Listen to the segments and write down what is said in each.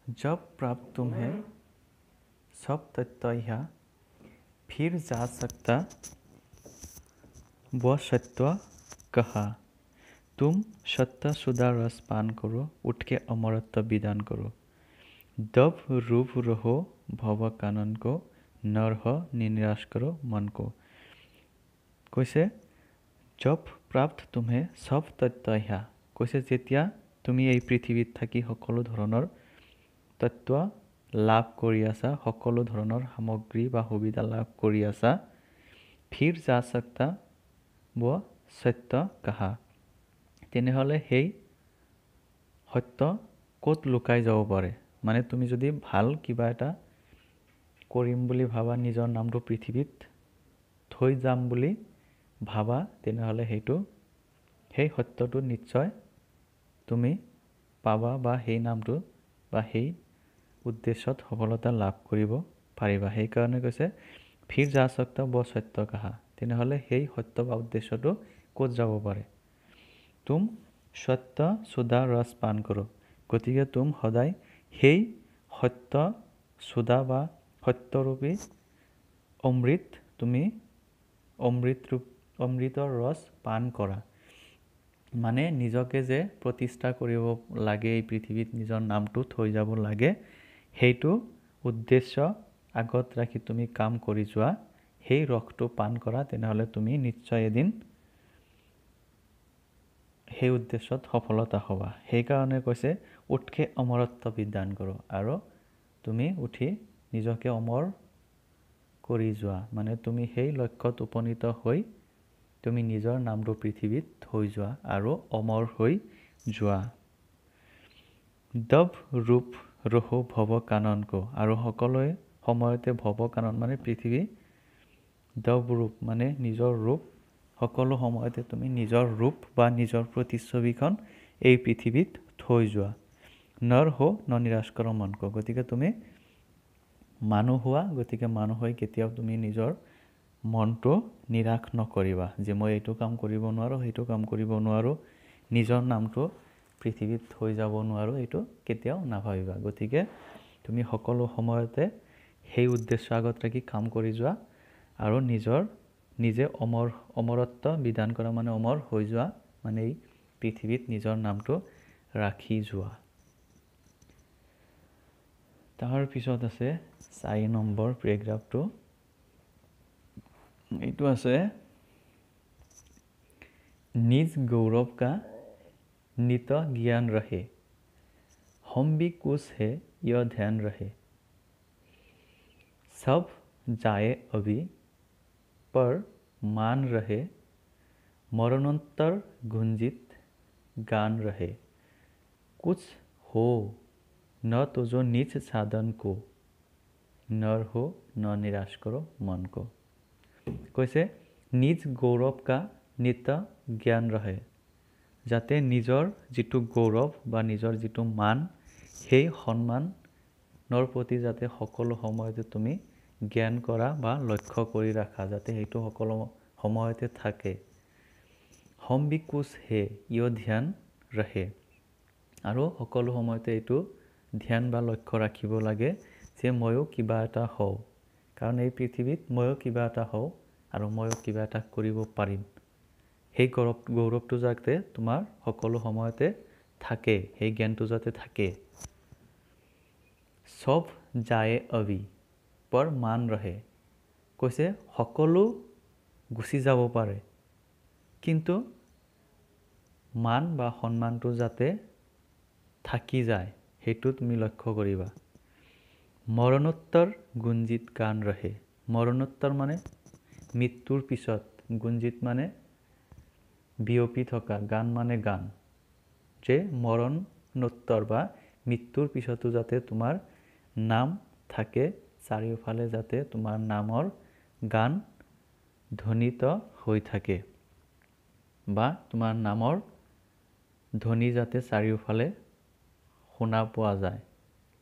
जब प्राप्त तुम्हें सब तत्व यहाँ फिर जा सकता वो सत्व कहा। तुम सत्य सुधा रस पान करो, उठ के अमरत्व विधान करो। दब रूप रहो भव कानन को, नर हो निराश करो मन को। কৈছে जब प्राप्त तुम्हें सब तत्व यहाँ, কৈছে যেতিয়া তুমি এই পৃথিৱীত থাকি সকলো ধৰণৰ তত্ত্ব লাভ কৰি আছা, সকলো ধৰণৰ সামগ্ৰী বা সুবিধা লাভ কৰি আছা, फिर जा सकता वो सत्य कहा, তেনেহলে সেই সত্য ক'ত লুকাই যাব পাৰে। মানে তুমি যদি ভাল কিবা এটা কৰিম বুলি ভাবা, নিজৰ নামটো পৃথিৱীত থৈ যাম বুলি ভাবা, তেনেহলে সেই সত্যটো নিশ্চয় তুমি পাবা বা সেই নামটো বা সেই উদ্দেশ্যত সফলতা লাভ কৰিব পাৰিবা। সেইকাৰণে কৈছে फिर जा सकता वो सत्य कहा, তেনেহলে সেই সত্য বা উদ্দেশ্যটো ক'ত যাব পাৰে। तुम सत्य सुधा रस पान करो, গতিকে তুম সদায় সেই সত্য সুধা বা সত্যৰূপী অমৃত তুমি অমৃতৰ ৰস পান কৰা। মানে নিজকে যে প্ৰতিষ্ঠা কৰিব লাগে এই পৃথিৱীত, নিজৰ নামটো থৈ যাব লাগে, সেইটো উদ্দেশ্য আগত ৰাখি তুমি কাম কৰি যোৱা, সেই ৰসটো পান কৰা, তেনেহলে তুমি নিশ্চয় এদিন সেই উদ্দেশ্যত সফলতা হ'বা। সেইকাৰণে কৈছে উঠকে অমৰত্ব বিধান কৰো, আৰু তুমি উঠি নিজকে অমৰ কৰি যোৱা। মানে তুমি সেই লক্ষ্যত উপনীত হৈ তুমি নিজৰ নামটো পৃথিৱীত থৈ যোৱা আৰু অমৰ হৈ যোৱা। দব ৰূপ ৰহো ভৱ কাননকো, আৰু সকলোৱে সময়তে ভৱ কানন মানে পৃথিৱী, দব ৰূপ মানে নিজৰ ৰূপ, সকলো সময়তে তুমি নিজৰ ৰূপ বা নিজৰ প্ৰতিচ্ছবিখন এই পৃথিৱীত থৈ যোৱা। নৰ হো ন নিৰাশ কৰ মন কো, গতিকে তুমি মানুহ হোৱা, গতিকে মানুহ হৈ কেতিয়াও তুমি নিজৰ মনটো নিৰাশ নকৰিবা যে মই এইটো কাম কৰিব নোৱাৰো, সেইটো কাম কৰিব নোৱাৰো, নিজৰ নামটো পৃথিৱীত থৈ যাব নোৱাৰো, এইটো কেতিয়াও নাভাবিবা। গতিকে তুমি সকলো সময়তে সেই উদ্দেশ্য আগত ৰাখি কাম কৰি যোৱা আৰু নিজে অমৰত্ব বিধান কৰা, মানে অমৰ হৈ যোৱা, মানে এই পৃথিৱীত নিজৰ নামটো ৰাখি যোৱা। তাৰ পিছত আছে 4 নম্বৰ পেৰাগ্ৰাফটো, এইটো আছে নিজ গৌৰৱ কা नित ज्ञान रहे, हम भी कुछ है यह ध्यान रहे। सब जाए अभी पर मान रहे, मरणोत्तर गुंजित गान रहे। कुछ हो न तो जो नीच साधन को, नर हो न निराश करो मन को। কৈছে নিজ গৌৰৱ কা নিত জ্ঞান ৰহে, যাতে নিজৰ যিটো গৌৰৱ বা নিজৰ যিটো মান, সেই সন্মানৰ প্ৰতি যাতে সকলো সময়তে তুমি জ্ঞান কৰা বা লক্ষ্য কৰি ৰাখা, যাতে সেইটো সকলো সময়তে থাকে। হম ভি কুছ হে ইয় ধ্যান ৰহে, আৰু সকলো সময়তে এইটো ধ্যান বা লক্ষ্য ৰাখিব লাগে যে ময়ো কিবা এটা হওঁ, কাৰণ এই পৃথিৱীত ময়ো কিবা এটা হওঁ আৰু ময়ো কিবা এটা কৰিব পাৰিম। সেই গৌৰৱটো যাতে তোমাৰ সকলো সময়তে থাকে, সেই জ্ঞানটো যাতে থাকে। সব যায় অভি পৰ মান ৰহে, কৈছে সকলো গুচি যাব পাৰে, কিন্তু মান বা সন্মানটো যাতে থাকি যায়, সেইটো তুমি লক্ষ্য কৰিবা। মৰণোত্তৰ গুঞ্জিত গান ৰহে, মৰণোত্তৰ মানে মৃত্যুৰ পিছত, গুঞ্জিত মানে বিয়পি থকা, গান মানে গান, যে মৰণোত্তৰ বা মৃত্যুৰ পিছতো যাতে তোমাৰ নাম থাকে, চাৰিওফালে যাতে তোমাৰ নামৰ গান ধ্বনিত হৈ থাকে, বা তোমাৰ নামৰ ধ্বনি যাতে চাৰিওফালে শুনা পোৱা যায়,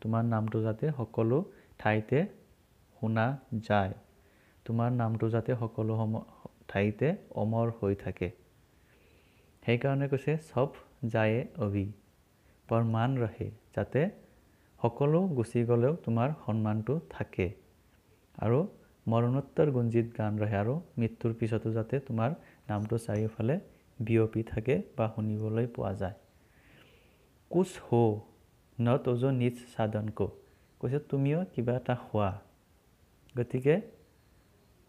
তোমাৰ নামটো যাতে সকলো ঠাইতে শুনা যায়, তোমাৰ নামটো যাতে সকলো ঠাইতে অমৰ হৈ থাকে। সেইকাৰণে কৈছে সব যায় অভি পৰ মান ৰহে, যাতে সকলো গুচি গ'লেও তোমাৰ সন্মানটো থাকে আৰু মৰণোত্তৰ গুঞ্জিত গান ৰহে আৰু মৃত্যুৰ পিছতো যাতে তোমাৰ নামটো চাৰিওফালে বিয়পি থাকে বা শুনিবলৈ পোৱা যায় কুছ হো ন তোজো নিজ সাধন কো কৈছে তুমিও কিবা এটা হোৱা গতিকে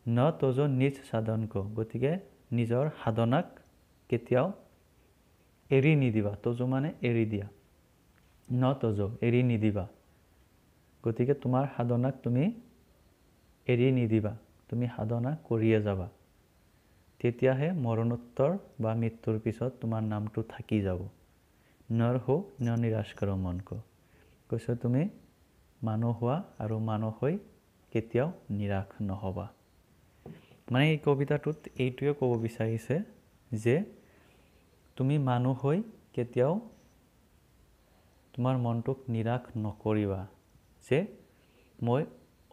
ন তোজো নিজ সাধন কো গতিকে নিজৰ সাধনাক কেতিয়াও এৰি নিদিবা তোজো মানে এৰি দিয়া ন তোজো এৰি নিদিবা গতিকে তোমাৰ সাধনাক তুমি এৰি নিদিবা তুমি সাধনা কৰিয়ে যাবা তেতিয়াহে মৰণোত্তৰ বা মৃত্যুৰ পিছত তোমাৰ নামটো থাকি যাব নৰ হো ন নিৰাশ কৰ মনকো কৈছে তুমি মানুহ হোৱা আৰু মানুহ হৈ কেতিয়াও নিৰাশ নহবা মানে এই কবিতাটোত এইটোৱে ক'ব বিচাৰিছে যে তুমি মানুহ হৈ কেতিয়াও তোমাৰ মনটোক নিৰাশ নকৰিবা যে মই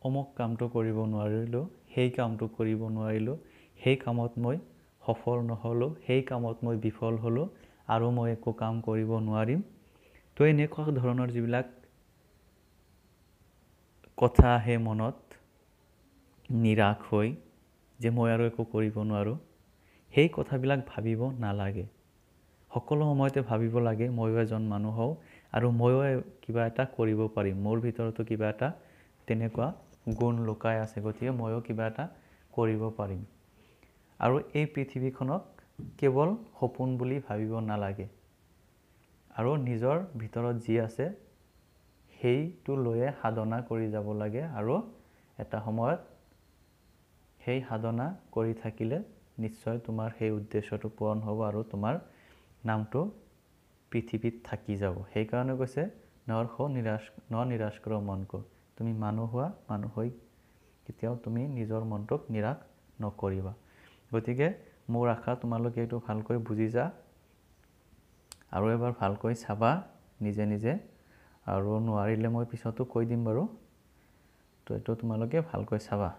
অমুক কামটো কৰিব নোৱাৰিলো সেই কামটো কৰিব নোৱাৰিলো সেই কামত মই সফল নহলো সেই কামত মই বিফল হলো আৰু মই একো কাম কৰিব নোৱাৰিম তো এনেকুৱা ধৰণৰ যিবিলাক কথা আহে মনত নিৰাশ হৈ যে মই আৰু একো কৰিব নোৱাৰো সেই কথাবিলাক ভাবিব নালাগে সকলো সময়তে ভাবিব লাগে ময়ো এজন মানুহ হওঁ আৰু ময়ো কিবা এটা কৰিব পাৰিম মোৰ ভিতৰতো কিবা এটা তেনেকুৱা গুণ লুকাই আছে গতিকে ময়ো কিবা এটা কৰিব পাৰিম আৰু এই পৃথিৱীখনক কেৱল সপোন বুলি ভাবিব নালাগে আৰু নিজৰ ভিতৰত যি আছে সেইটো লৈয়ে সাধনা কৰি যাব লাগে আৰু এটা সময়ত সেই সাধনা কৰি থাকিলে নিশ্চয় তোমাৰ সেই উদ্দেশ্যটো পূৰণ হ'ব আৰু তোমাৰ নামটো পৃথিৱীত থাকি যাব সেই কাৰণে কৈছে নিৰাশ কৰ মনকো তুমি মানুহ হোৱা মানুহ হৈ কেতিয়াও তুমি নিজৰ মনটোক নিৰাশ নকৰিবা গতিকে মোৰ আশা তোমালোকে এইটো ভালকৈ বুজি যা আৰু এবাৰ ভালকৈ চাবা নিজে নিজে আৰু নোৱাৰিলে মই পিছতো কৈ দিম বাৰু তো এইটো তোমালোকে ভালকৈ চাবা